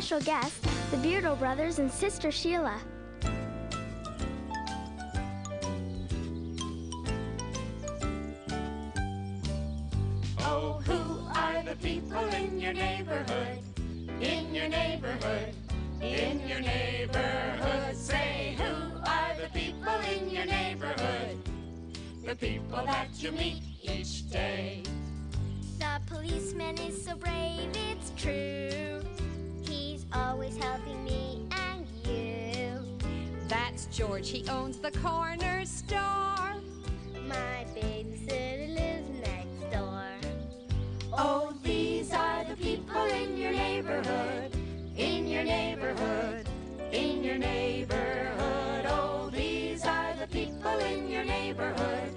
special guests, the Beardo brothers and Sister Sheila. Oh, who are the people in your neighborhood? In your neighborhood, in your neighborhood. Say, who are the people in your neighborhood? The people that you meet each day. The policeman is so brave, it's true. He's always helping me and you. That's George, he owns the corner store. My babysitter lives next door. Oh, these are the people in your neighborhood. In your neighborhood, in your neighborhood. Oh, these are the people in your neighborhood.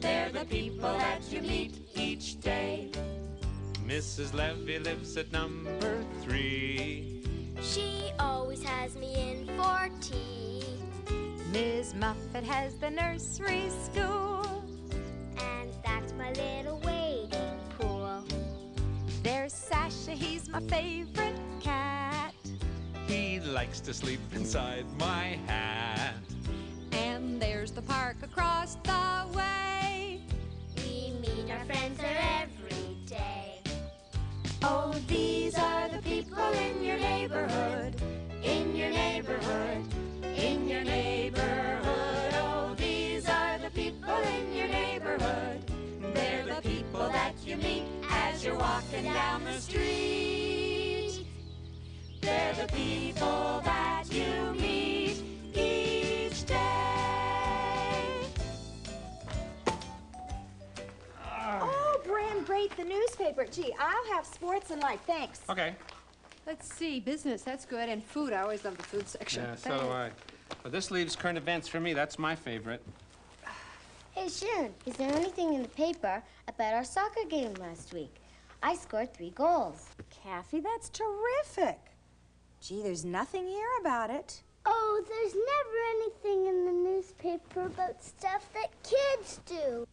They're the people that you meet each day. Mrs. Levy lives at number 3. She always has me in for tea. Ms. Muffet has the nursery school. And that's my little wading pool. There's Sasha, he's my favorite cat. He likes to sleep inside my hat. And there's the park across the way. We meet our friends there every day. Oh, these are the people in your neighborhood. In your neighborhood, in your neighborhood. Oh, these are the people in your neighborhood. They're the people that you meet as you're walking down the street. They're the people that you meet each day. Oh, Bran, great, the newspaper. Gee, I'll have sports and life, thanks. Okay. Let's see, business, that's good, and food. I always love the food section. Yeah, so do I. But this leaves current events for me. That's my favorite. Hey, Sharon, is there anything in the paper about our soccer game last week? I scored 3 goals. Kathy, that's terrific. Gee, there's nothing here about it. Oh, there's never anything in the newspaper about stuff that kids do.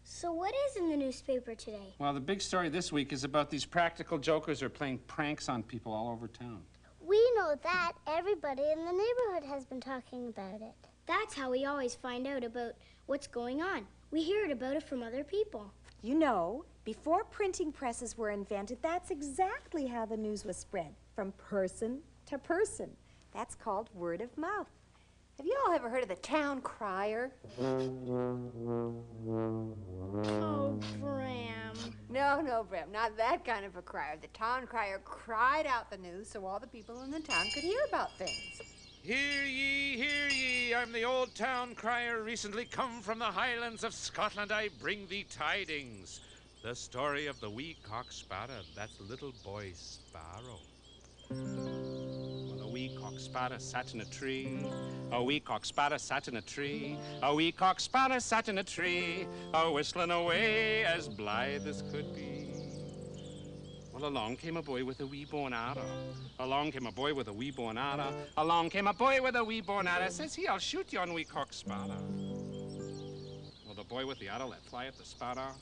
So what is in the newspaper today? Well, the big story this week is about these practical jokers who are playing pranks on people all over town. We know that. Everybody in the neighborhood has been talking about it. That's how we always find out about what's going on. We hear it about it from other people. You know, before printing presses were invented, that's exactly how the news was spread, from person to person. That's called word of mouth. Have you all ever heard of the town crier? Oh, Bram. No, Bram, not that kind of a crier. The town crier cried out the news so all the people in the town could hear about things. Hear ye, I'm the old town crier, recently come from the highlands of Scotland. I bring thee tidings. The story of the wee cock sparrow, that's little boy Sparrow. Well, a wee cock sparrow sat in a tree. A wee cock sparrow sat in a tree. A wee cock sparrow sat in a tree, a whistling away as blithe as could be. Well, along came a boy with a wee bow and arrow. Along came a boy with a wee bow and arrow. Along came a boy with a wee bow and arrow. Says he, I'll shoot you on wee cock sparrow. Well, the boy with the arrow let fly at the sparrow.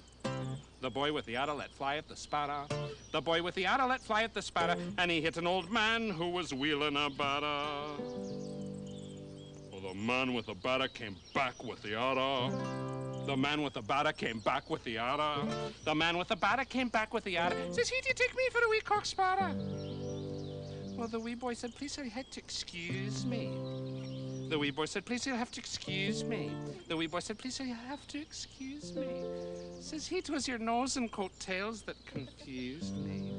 The boy with the arrow let fly at the sparrow. The boy with the arrow let fly at the sparrow, and he hit an old man who was wheeling a batter. Well, the man with the batter came back with the arrow. The man with the batter came back with the arrow. The man with the batter came back with the arrow. Says he, do you take me for a wee cock sparrow? Well, the wee boy said, please, sir, you had to excuse me. The wee boy said, please, you'll have to excuse me. The wee boy said, please, sir, you have to excuse me. Says he, 'twas your nose and coattails that confused me.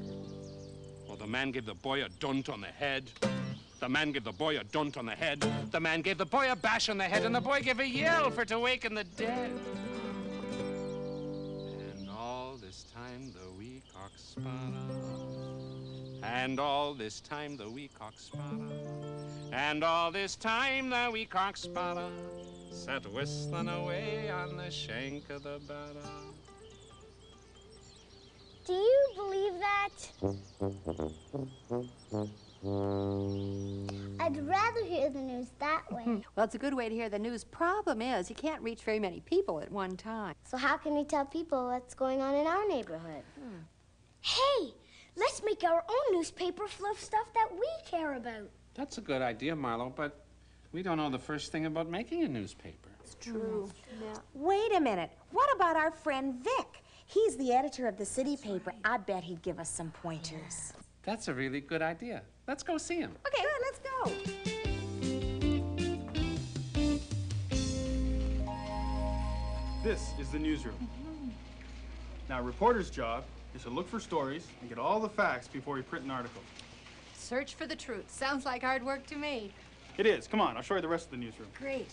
Well, the man gave the boy a dunt on the head. The man gave the boy a dunt on the head. The man gave the boy a bash on the head, and the boy gave a yell for to waken the dead. And all this time the wee cock sparrow. And all this time the wee cock sparrow. And all this time the wee cock sparrow sat whistling away on the shank of the batter. Do you believe that? I'd rather hear the news that way. Well, it's a good way to hear the news. Problem is, you can't reach very many people at one time. So how can we tell people what's going on in our neighborhood? Hey, Let's make our own newspaper full of stuff that we care about. That's a good idea, Marlo, but we don't know the first thing about making a newspaper. It's true. Yeah. Wait a minute. What about our friend Vic? He's the editor of the city paper. I bet he'd give us some pointers. That's a really good idea. Let's go see him. Okay, good, let's go. This is the newsroom. Now, a reporter's job is to look for stories and get all the facts before we print an article. Search for the truth. Sounds like hard work to me. It is. Come on, I'll show you the rest of the newsroom. Great.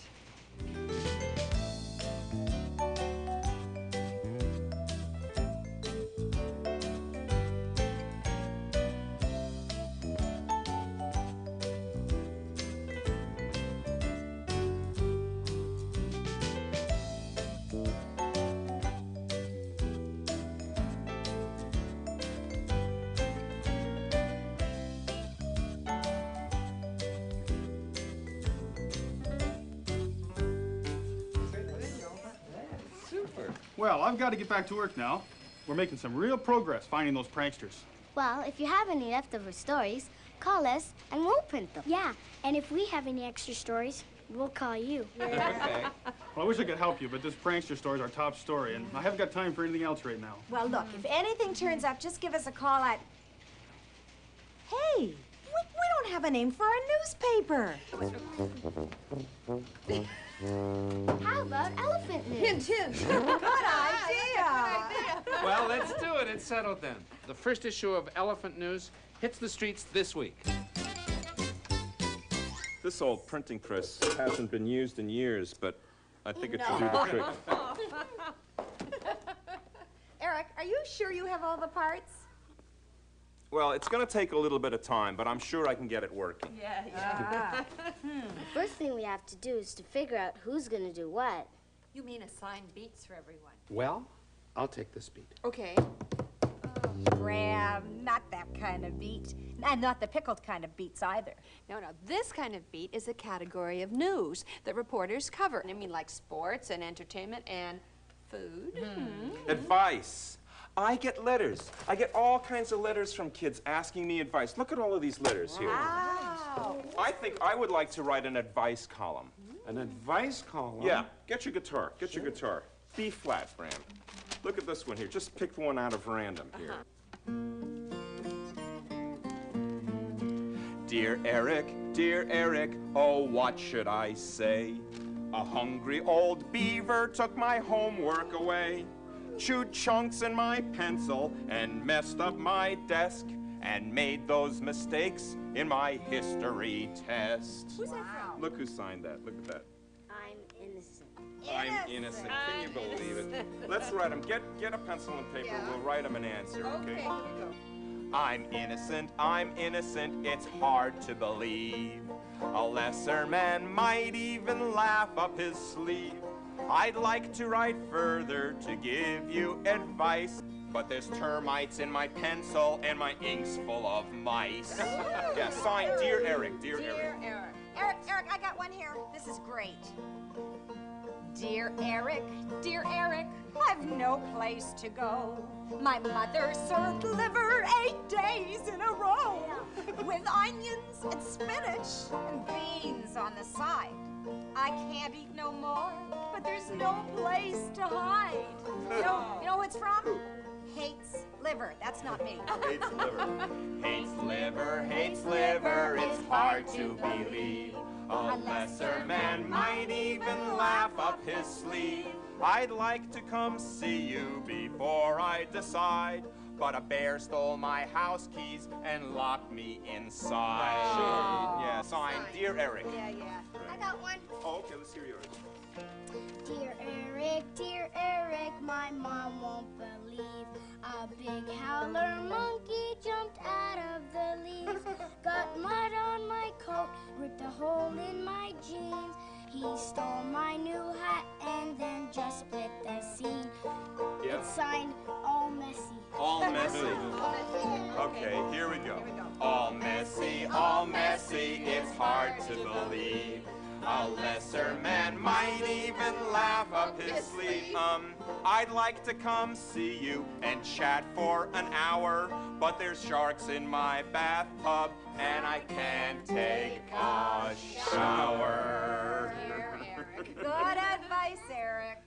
Well, I've got to get back to work now. We're making some real progress finding those pranksters. Well, if you have any leftover stories, call us and we'll print them. Yeah, and if we have any extra stories, we'll call you. Okay. Well, I wish I could help you, but this prankster story is our top story, and I haven't got time for anything else right now. Well, look, if anything turns up, just give us a call at... Hey, we don't have a name for our newspaper. How about Elephant News? Hint, hint. Good idea. Well, let's do it. It's settled then. The first issue of Elephant News hits the streets this week. This old printing press hasn't been used in years, but I think it should do the trick. Eric, are you sure you have all the parts? Well, it's going to take a little bit of time, but I'm sure I can get it working. The first thing we have to do is to figure out who's going to do what. You mean assign beats for everyone? Well, I'll take this beat. Okay. Graham, not that kind of beat. And not the pickled kind of beets either. No, this kind of beat is a category of news that reporters cover. I mean, like sports and entertainment and food. Advice. I get letters. I get all kinds of letters from kids asking me advice. Look at all of these letters here. Wow. I think I would like to write an advice column. An advice column? Yeah, get your guitar. Get your guitar. B flat, Bram. Look at this one here. Just pick one out of random here. Dear Eric, oh, what should I say? A hungry old beaver took my homework away, chewed chunks in my pencil and messed up my desk and made those mistakes in my history test. Who's that from? Look who signed that. Look at that. I'm innocent. I'm innocent. Can you believe it? Let's write him. Get a pencil and paper. Yeah. We'll write him an answer, okay? Okay, here we go. I'm innocent, it's hard to believe. A lesser man might even laugh up his sleeve. I'd like to write further to give you advice, but there's termites in my pencil and my ink's full of mice. Yeah, signed, Dear Eric, Dear Eric. Eric, I got one here. This is great. Dear Eric, I've no place to go. My mother served liver 8 days in a row with onions and spinach and beans on the side. I can't eat no more, but there's no place to hide. You know who it's from? Hates liver. That's not me. Hates liver. Hates liver, it's hard to believe. A lesser man might even laugh up his sleeve. I'd like to come see you before I decide, but a bear stole my house keys and locked me inside. Oh. Yeah, signed, Dear Eric. Yeah. I got one. Oh, okay, let's hear yours. Dear Eric, my mom won't believe a big howler monkey jumped out of the leaves, got mud on my coat, ripped a hole in my jeans. He stole my new hat and then just split the seam. Yeah. It's signed, All Messy. All messy. Okay, here we go. All messy, it's hard to believe. A lesser man might even laugh up his sleeve. I'd like to come see you and chat for an hour, but there's sharks in my bathtub and I can't take a shower. Good advice, Eric.